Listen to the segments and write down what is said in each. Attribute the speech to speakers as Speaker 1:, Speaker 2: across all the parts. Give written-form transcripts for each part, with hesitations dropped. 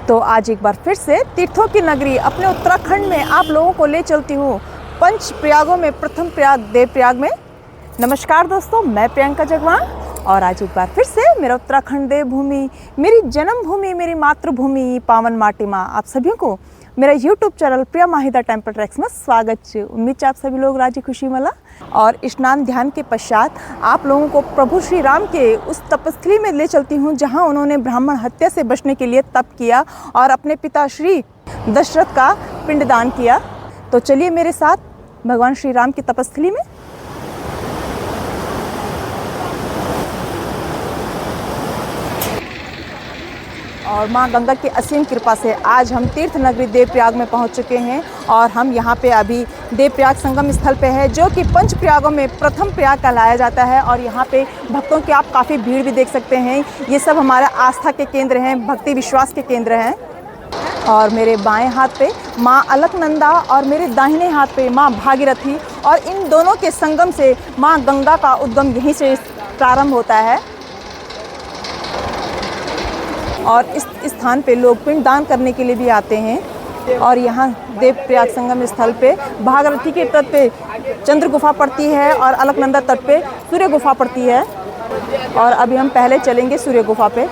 Speaker 1: तो आज एक बार फिर से तीर्थों की नगरी अपने उत्तराखंड में आप लोगों को ले चलती हूँ पंच प्रयागों में प्रथम प्रयाग देवप्रयाग में। नमस्कार दोस्तों, मैं प्रियंका जगवान और आज एक बार फिर से मेरा उत्तराखंड देवभूमि, मेरी जन्मभूमि, मेरी मातृभूमि पावन माटी माँ, आप सभी को मेरा YouTube चैनल प्रिया माहिदा टेम्पल ट्रैक्स में स्वागत है। उम्मीद है आप सभी लोग राजी खुशी मला। और स्नान ध्यान के पश्चात आप लोगों को प्रभु श्री राम के उस तपस्थली में ले चलती हूँ जहाँ उन्होंने ब्राह्मण हत्या से बचने के लिए तप किया और अपने पिता श्री दशरथ का पिंडदान किया। तो चलिए मेरे साथ भगवान श्री राम की तपस्थली में। और माँ गंगा की असीम कृपा से आज हम तीर्थ नगरी देवप्रयाग में पहुंच चुके हैं और हम यहाँ पे अभी देवप्रयाग संगम स्थल पे है जो कि पंच प्रयागों में प्रथम प्रयाग कहलाया जाता है। और यहाँ पे भक्तों की आप काफ़ी भीड़ भी देख सकते हैं। ये सब हमारा आस्था के केंद्र हैं, भक्ति विश्वास के केंद्र हैं। और मेरे बाएं हाथ पे माँ अलकनंदा और मेरे दाहिने हाथ पे माँ भागीरथी, और इन दोनों के संगम से माँ गंगा का उद्गम यहीं से प्रारंभ होता है। और इस स्थान पे लोग पिंडदान करने के लिए भी आते हैं। और यहाँ देवप्रयाग संगम स्थल पे भागीरथी के तट पे चंद्र गुफा पड़ती है और अलकनंदा तट पे सूर्य गुफा पड़ती है। और अभी हम पहले चलेंगे सूर्य गुफा पे।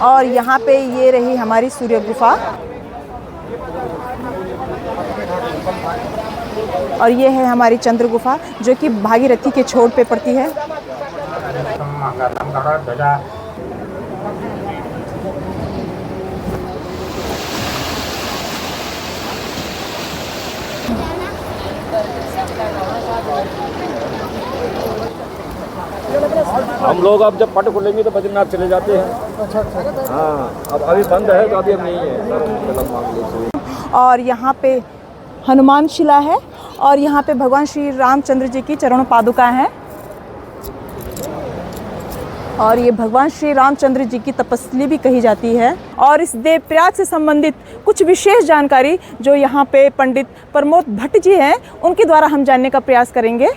Speaker 1: और यहाँ पे ये रही हमारी सूर्य गुफा और ये है हमारी चंद्र गुफा जो कि भागीरथी के छोर पे पड़ती है।
Speaker 2: हम लोग अब जब पट खुलेंगे तो बद्रीनाथ चले जाते हैं। हाँ, अब अभी बंद है तो अभी अब नहीं है।
Speaker 1: और यहाँ पे हनुमान शिला है और यहाँ पे भगवान श्री रामचंद्र जी की चरण पादुका हैं। और ये भगवान श्री रामचंद्र जी की तपस्वी भी कही जाती है। और इस देवप्रयाग से संबंधित कुछ विशेष जानकारी जो यहाँ पे पंडित प्रमोद भट्ट जी हैं उनके द्वारा हम जानने का प्रयास करेंगे।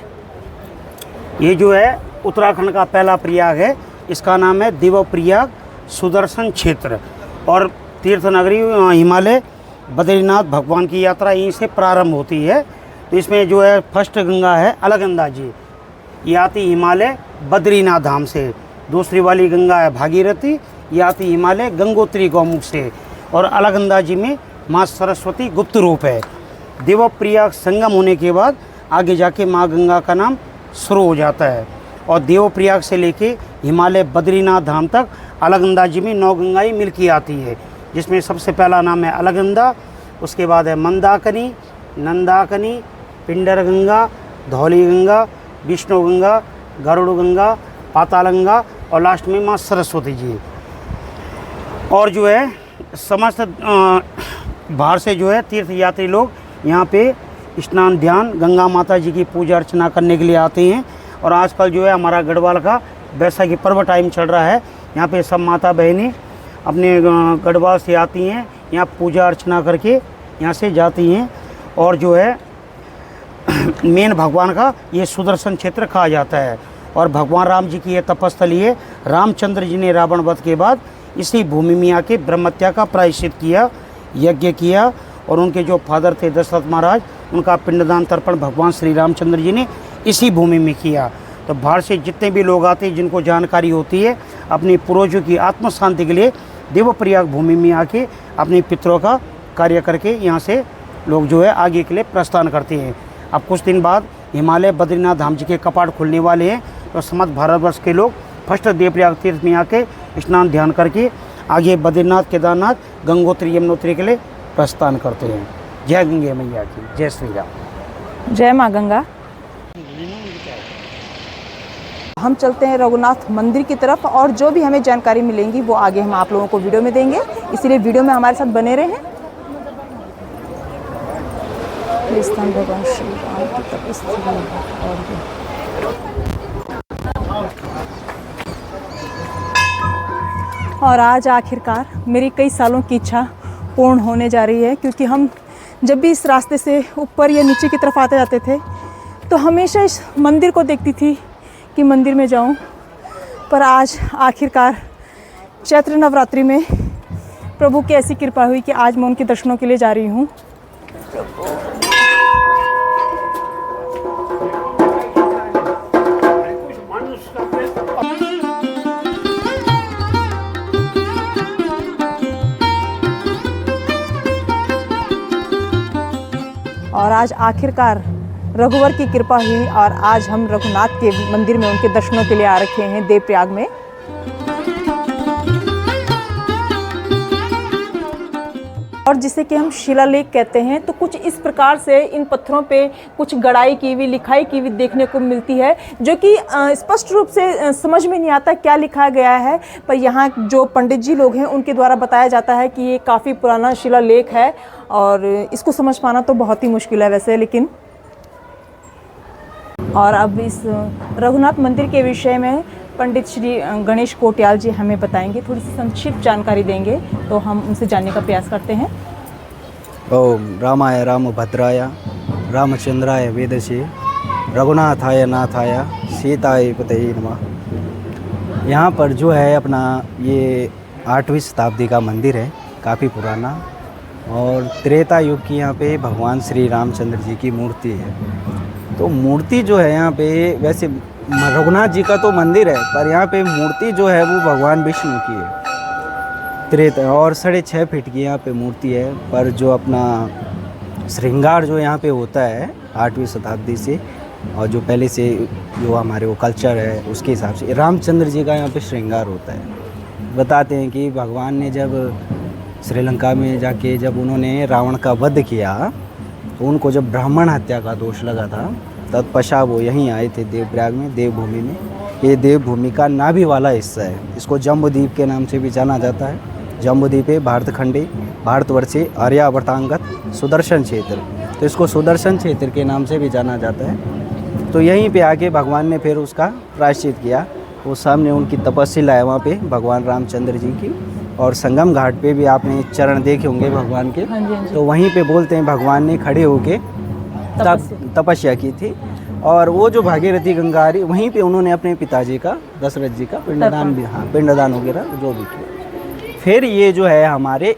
Speaker 3: ये जो है उत्तराखंड का पहला प्रयाग है, इसका नाम है देवप्रयाग सुदर्शन क्षेत्र। और तीर्थ नगरी हिमालय बद्रीनाथ भगवान की यात्रा यहीं से प्रारंभ होती है। तो इसमें जो है फर्स्ट गंगा है अलकनंदा जी, ये आती हिमालय बद्रीनाथ धाम से। दूसरी वाली गंगा है भागीरथी, ये आती हिमालय गंगोत्री गौमुख से। और अलकनंदा जी में माँ सरस्वती गुप्त रूप है। देवप्रयाग संगम होने के बाद आगे जाके माँ गंगा का नाम शुरू हो जाता है। और देवप्रयाग से लेके हिमालय बद्रीनाथ धाम तक अलकनंदा जी में 9 गंगाएं मिलकर आती है, जिसमें सबसे पहला नाम है अलकनंदा, उसके बाद है मंदाकिनी, नंदाकिनी, पिंडर गंगा, धौली गंगा, विष्णु गंगा, गरुड़ गंगा, पातालगंगा और लास्ट में माँ सरस्वती जी। और जो है समस्त बाहर से जो है तीर्थ यात्री लोग यहाँ पे स्नान ध्यान गंगा माता जी की पूजा अर्चना करने के लिए आते हैं। और आजकल जो है हमारा गढ़वाल का बैसाखी पर्व टाइम चल रहा है, यहाँ पे सब माता बहनें अपने गढ़वाल से आती हैं, यहाँ पूजा अर्चना करके यहाँ से जाती हैं। और जो है मेन भगवान का ये सुदर्शन क्षेत्र कहा जाता है। और भगवान राम जी की ये तपस्थली है। रामचंद्र जी ने रावण वध के बाद इसी भूमि में आके ब्रह्महत्या का प्रायश्चित किया, यज्ञ किया। और उनके जो फादर थे दशरथ महाराज, उनका पिंडदान तर्पण भगवान श्री रामचंद्र जी ने इसी भूमि में किया। तो बाहर से जितने भी लोग आते हैं जिनको जानकारी होती है, अपने पूर्वजों की आत्म शांति के लिए देवप्रयाग भूमि में आके अपने पितरों का कार्य करके यहाँ से लोग जो है आगे के लिए प्रस्थान करते हैं। अब कुछ दिन बाद हिमालय बद्रीनाथ धाम जी के कपाट खुलने वाले हैं, तो समस्त भारतवर्ष के लोग फर्स्ट देवप्रयाग तीर्थ में आके स्नान ध्यान करके आगे बद्रीनाथ केदारनाथ गंगोत्री यमुनोत्री के लिए प्रस्थान करते हैं। जय गंगे मैया की, जय श्री राम,
Speaker 1: जय माँ गंगा। हम चलते हैं रघुनाथ मंदिर की तरफ और जो भी हमें जानकारी मिलेंगी वो आगे हम आप लोगों को वीडियो में देंगे, इसलिए वीडियो में हमारे साथ बने रहें। स्थान भगवान श्री राम की तपस्थली और आज आखिरकार मेरी कई सालों की इच्छा पूर्ण होने जा रही है, क्योंकि हम जब भी इस रास्ते से ऊपर या नीचे की तरफ आते जाते थे तो हमेशा इस मंदिर को देखती थी कि मंदिर में जाऊं। पर आज आखिरकार चैत्र नवरात्रि में प्रभु की ऐसी कृपा हुई कि आज मैं उनके दर्शनों के लिए जा रही हूँ। और आज आखिरकार रघुवर की कृपा हुई और आज हम रघुनाथ के मंदिर में उनके दर्शनों के लिए आ रखे हैं देवप्रयाग में। और जिसे कि हम शिलालेख कहते हैं, तो कुछ इस प्रकार से इन पत्थरों पे कुछ गड़ाई की हुई, लिखाई की हुई देखने को मिलती है, जो कि स्पष्ट रूप से समझ में नहीं आता क्या लिखा गया है। पर यहाँ जो पंडित जी लोग हैं उनके द्वारा बताया जाता है कि ये काफ़ी पुराना शिलालेख है और इसको समझ पाना तो बहुत ही मुश्किल है वैसे, लेकिन। और अब इस रघुनाथ मंदिर के विषय में पंडित श्री गणेश कोटियाल जी हमें बताएंगे, थोड़ी सी संक्षिप्त जानकारी देंगे, तो हम उनसे जानने का प्रयास करते हैं।
Speaker 4: ओम रामाय रामभद्राय रामचंद्राय वेदसे रघुनाथाय नाथाय सीताय पतये नमः। यहाँ पर जो है अपना ये 8वीं शताब्दी का मंदिर है, काफ़ी पुराना, और त्रेता युग की यहाँ पे भगवान श्री रामचंद्र जी की मूर्ति है। तो मूर्ति जो है यहाँ पे, वैसे रघुनाथ जी का तो मंदिर है, पर यहाँ पे मूर्ति जो है वो भगवान विष्णु की है, त्रेता, और 6.5 फीट की यहाँ पे मूर्ति है। पर जो अपना श्रृंगार जो यहाँ पे होता है 8वीं शताब्दी से, और जो पहले से जो हमारे वो कल्चर है उसके हिसाब से रामचंद्र जी का यहाँ पे श्रृंगार होता है। बताते हैं कि भगवान ने जब श्रीलंका में जाके जब उन्होंने रावण का वध किया, तो उनको जब ब्राह्मण हत्या का दोष लगा था, तत्पश्चात वो यहीं आए थे देवप्रयाग में, देवभूमि में। ये देवभूमि का नाभि वाला हिस्सा है, इसको जम्बूद्वीप के नाम से भी जाना जाता है। जम्बूद्वीप है भारतखंडे भारतवर्षे आर्यावर्तांगत सुदर्शन क्षेत्र, तो इसको सुदर्शन क्षेत्र के नाम से भी जाना जाता है। तो यहीं पे आके भगवान ने फिर उसका प्रायश्चित किया। वो सामने उनकी तपस्या है वहाँ पे भगवान रामचंद्र जी की, और संगम घाट पे भी आपने चरण देखे होंगे भगवान के।
Speaker 1: हाँ जी, हाँ जी।
Speaker 4: तो वहीं पे बोलते हैं भगवान ने खड़े होके तपस्या की थी, और वो जो भागीरथी गंगा आ रही, वहीं पे उन्होंने अपने पिताजी का, दशरथ जी का पिंडदान भी, हाँ पिंडदान वगैरह जो भी किया। फिर ये जो है हमारे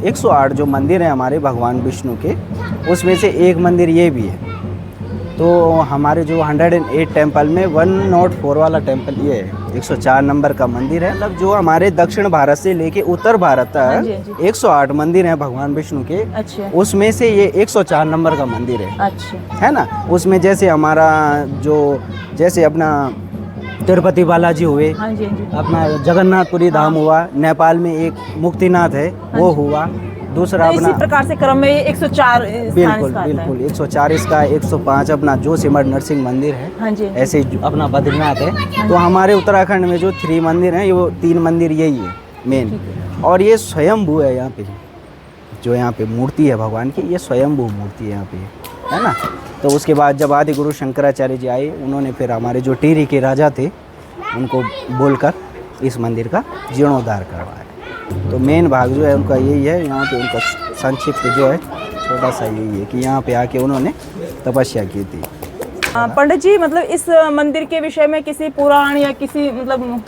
Speaker 4: 108 जो मंदिर हैं हमारे भगवान विष्णु के, उसमें से एक मंदिर ये भी है। तो हमारे जो 108 टेम्पल में 104 वाला टेम्पल ये है, 104 नंबर का मंदिर है। मतलब जो हमारे दक्षिण भारत से लेके उत्तर भारत तक 108 मंदिर हैं भगवान विष्णु के।
Speaker 1: अच्छा।
Speaker 4: उसमें से ये 104 नंबर का मंदिर है।
Speaker 1: अच्छा।
Speaker 4: है ना। उसमें जैसे हमारा जो, जैसे अपना तिरुपति बालाजी हुए,
Speaker 1: हाँ जी, हाँ जी।
Speaker 4: अपना जगन्नाथपुरी धाम हुआ, नेपाल में एक मुक्तिनाथ है वो हुआ, दूसरा
Speaker 1: तो
Speaker 4: अपना
Speaker 1: इसी प्रकार से क्रम में 104 स्थान
Speaker 4: बिल्कुल
Speaker 1: इसका आता है।
Speaker 4: बिल्कुल 104 इसका, 105 अपना जोशीमठ नरसिंह मंदिर है।
Speaker 1: हाँ जी।
Speaker 4: ऐसे ही अपना बद्रीनाथ है। तो हमारे उत्तराखंड में जो 3 मंदिर हैं, ये 3 मंदिर यही है मेन। और ये स्वयंभू है यहाँ पे, जो यहाँ पे मूर्ति है भगवान की, ये स्वयंभू मूर्ति है यहाँ पे, है ना। तो उसके बाद जब आदि गुरु शंकराचार्य जी आए, उन्होंने फिर हमारे जो टिहरी के राजा थे उनको बोलकर इस मंदिर का जीर्णोद्धार करवाया। तो मेन भाग जो है उनका यही है। यहाँ पे उनका संक्षिप्त जो है छोटा सा यही है कि यहाँ पे आके उन्होंने तपस्या की थी।
Speaker 1: पंडित जी, मतलब इस मंदिर के विषय में किसी पुराण या किसी मतलब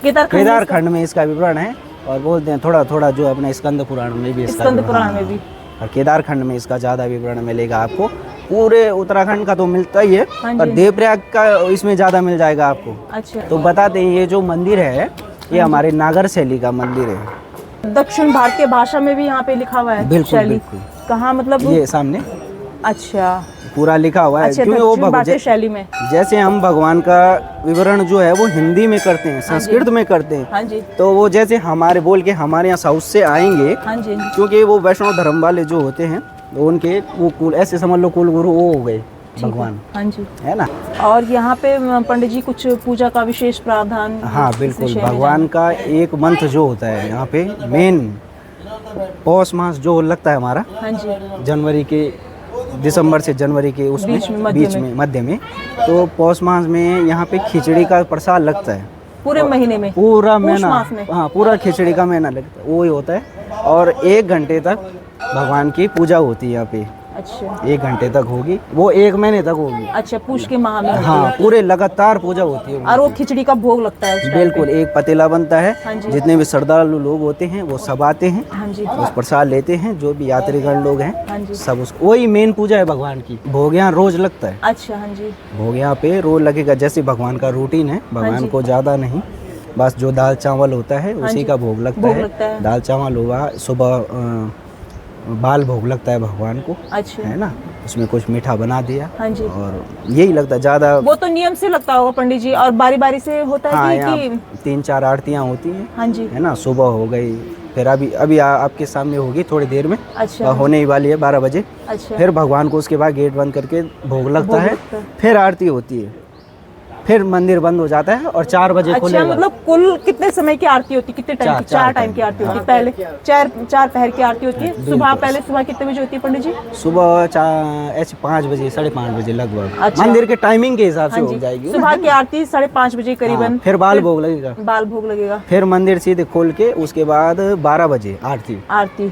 Speaker 4: केदारखंड में इसका विवरण है, और बोलते हैं थोड़ा थोड़ा जो अपने स्कंद पुराण में भी इसका
Speaker 1: स्कंद पुराण में भी,
Speaker 4: और केदारखंड में इसका ज़्यादा विवरण मिलेगा आपको। पूरे उत्तराखंड का तो मिलता ही है,
Speaker 1: हाँ जी।
Speaker 4: और देवप्रयाग का इसमें ज़्यादा मिल जाएगा आपको।
Speaker 1: अच्छा।
Speaker 4: तो बताते हैं, ये जो मंदिर है ये हमारे नागर शैली का मंदिर है।
Speaker 1: दक्षिण भारतीय भाषा में भी यहाँ पे लिखा हुआ है
Speaker 4: बिल्कुल,
Speaker 1: शैली।
Speaker 4: बिल्कुल।
Speaker 1: कहाँ मतलब
Speaker 4: ये सामने
Speaker 1: अच्छा
Speaker 4: पूरा लिखा हुआ है।
Speaker 1: अच्छा,
Speaker 4: क्योंकि वो
Speaker 1: दक्षिण भारतीय शैली में
Speaker 4: जैसे हम भगवान का विवरण जो है वो हिंदी में करते हैं, संस्कृत में करते हैं।
Speaker 1: हाँ जी।
Speaker 4: तो वो जैसे हमारे बोल के हमारे यहाँ साउथ से आएंगे,
Speaker 1: हाँ जी, हाँ जी।
Speaker 4: क्योंकि वो वैष्णव धर्म वाले जो होते हैं, तो उनके वो कुल, ऐसे समझ लो कुल गुरु वो हो गए भगवान,
Speaker 1: हाँ जी,
Speaker 4: है ना।
Speaker 1: और यहाँ पे पंडित जी कुछ पूजा का विशेष प्रावधान?
Speaker 4: हाँ बिल्कुल, भगवान का एक मंत्र जो होता है यहाँ पे मेन, पौष मास जो लगता है हमारा,
Speaker 1: हाँ जी,
Speaker 4: जनवरी के, दिसंबर से जनवरी के उसमें बीच में मध्य में, तो पौष मास में यहाँ पे खिचड़ी का प्रसाद लगता है
Speaker 1: पूरे महीने में,
Speaker 4: पूरा
Speaker 1: पौष
Speaker 4: महीना।
Speaker 1: मास में।
Speaker 4: हाँ, पूरा खिचड़ी का महीना लगता है, वो ही होता है। और 1 घंटे तक भगवान की पूजा होती है यहाँ पे,
Speaker 1: अच्छा
Speaker 4: 1 घंटे तक होगी, वो 1 महीने तक होगी।
Speaker 1: अच्छा, पूछ के माह में होती
Speaker 4: हाँ,
Speaker 1: है।
Speaker 4: पूरे लगातार पूजा होती है।
Speaker 1: और वो खिचड़ी का भोग लगता है उस टाइम
Speaker 4: बिल्कुल, एक पतीला बनता
Speaker 1: हाँ
Speaker 4: है,
Speaker 1: जी।
Speaker 4: जितने भी श्रद्धालु लोग होते हैं वो सब आते हैं,
Speaker 1: पे। हाँ जी,
Speaker 4: उस प्रसाद लेते हैं, जो भी यात्रीगण लोग
Speaker 1: हाँ
Speaker 4: हैं
Speaker 1: जी।
Speaker 4: सब उसको, वही मेन पूजा है भगवान की। भोग यहाँ रोज लगता है,
Speaker 1: अच्छा हाँ जी,
Speaker 4: भोग यहाँ पे रोज लगेगा, जैसे भगवान का रूटीन है, भगवान
Speaker 1: जी।
Speaker 4: को ज़्यादा नहीं, बस जो दाल चावल होता है उसी
Speaker 1: जी।
Speaker 4: का भोग लगता
Speaker 1: भोग
Speaker 4: है।
Speaker 1: लगता है।
Speaker 4: दाल चावल हुआ, सुबह बाल भोग लगता है भगवान को,
Speaker 1: अच्छा
Speaker 4: है ना, उसमें कुछ मीठा बना दिया,
Speaker 1: हाँ जी।
Speaker 4: और यही लगता है ज़्यादा।
Speaker 1: वो तो नियम से लगता होगा पंडित जी, और बारी बारी से होता
Speaker 4: हाँ,
Speaker 1: है
Speaker 4: यहाँ
Speaker 1: कि
Speaker 4: 3-4 आरतियाँ होती हैं,
Speaker 1: हाँ जी,
Speaker 4: है ना, सुबह हो गई, फिर अभी आपके सामने होगी थोड़ी देर में,
Speaker 1: अच्छा
Speaker 4: होने ही वाली है 12 बजे।
Speaker 1: अच्छा
Speaker 4: फिर भगवान को उसके बाद गेट बंद करके भोग लगता
Speaker 1: भोग
Speaker 4: है,
Speaker 1: लगता है।
Speaker 4: फिर आरती होती है, फिर मंदिर बंद हो जाता है और 4 बजे
Speaker 1: अच्छा,
Speaker 4: खुलेगा।
Speaker 1: मतलब कुल कितने समय की आरती होती है, कितने टाइम की? 4 टाइम की आरती होती है। पहले 4 पहर की आरती होती है। सुबह पहले सुबह कितने बजे होती है पंडित जी?
Speaker 4: सुबह ऐसे 5 बजे 5:30 बजे लगभग,
Speaker 1: अच्छा।
Speaker 4: मंदिर के टाइमिंग के हिसाब से
Speaker 1: हाँ
Speaker 4: हो
Speaker 1: जी,
Speaker 4: जाएगी।
Speaker 1: सुबह की आरती 5:30 बजे करीबन।
Speaker 4: हाँ, फिर बाल भोग लगेगा,
Speaker 1: बाल भोग लगेगा,
Speaker 4: फिर मंदिर सीधे खोल के उसके बाद 12 बजे आरती,
Speaker 1: आरती।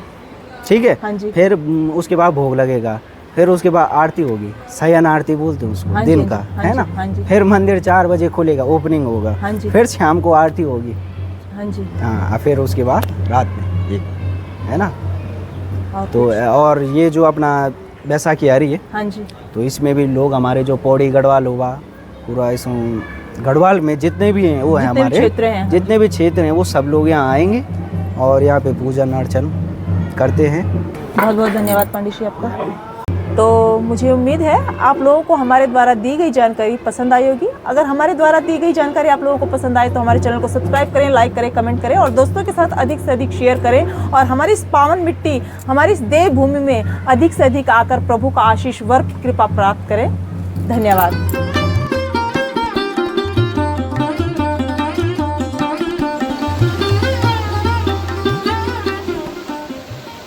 Speaker 4: ठीक है।
Speaker 1: हाँ जी।
Speaker 4: फिर उसके बाद भोग लगेगा, फिर उसके बाद आरती होगी, शयन आरती बोलते हैं उसको,
Speaker 1: हाँ जी,
Speaker 4: दिन
Speaker 1: हाँ
Speaker 4: का,
Speaker 1: जी,
Speaker 4: है
Speaker 1: हाँ
Speaker 4: ना।
Speaker 1: जी, हाँ जी।
Speaker 4: फिर मंदिर 4 बजे खुलेगा, ओपनिंग होगा,
Speaker 1: हाँ जी।
Speaker 4: फिर शाम को आरती होगी,
Speaker 1: हाँ जी,
Speaker 4: हाँ, फिर उसके बाद रात में ये, है ना।
Speaker 1: और
Speaker 4: तो और ये जो अपना बैसाखी आ रही है,
Speaker 1: हाँ जी,
Speaker 4: तो इसमें भी लोग हमारे जो पौड़ी गढ़वाल हुआ, पूरा इस गढ़वाल में जितने भी हैं वो हैं
Speaker 1: जितने भी
Speaker 4: हमारे,
Speaker 1: क्षेत्र हैं, हाँ।
Speaker 4: जितने भी क्षेत्र हैं वो सब लोग यहाँ आएंगे और यहाँ पे पूजन अर्चन करते हैं।
Speaker 1: बहुत बहुत धन्यवाद पंडित जी आपका। तो मुझे उम्मीद है आप लोगों को हमारे द्वारा दी गई जानकारी पसंद आई होगी। अगर हमारे द्वारा दी गई जानकारी आप लोगों को पसंद आए तो हमारे चैनल को सब्सक्राइब करें, लाइक करें, कमेंट करें और दोस्तों के साथ अधिक से अधिक शेयर करें, और हमारी इस पावन मिट्टी, हमारी इस देवभूमि में अधिक से अधिक आकर प्रभु का आशीष, वर्ग, कृपा प्राप्त करें। धन्यवाद।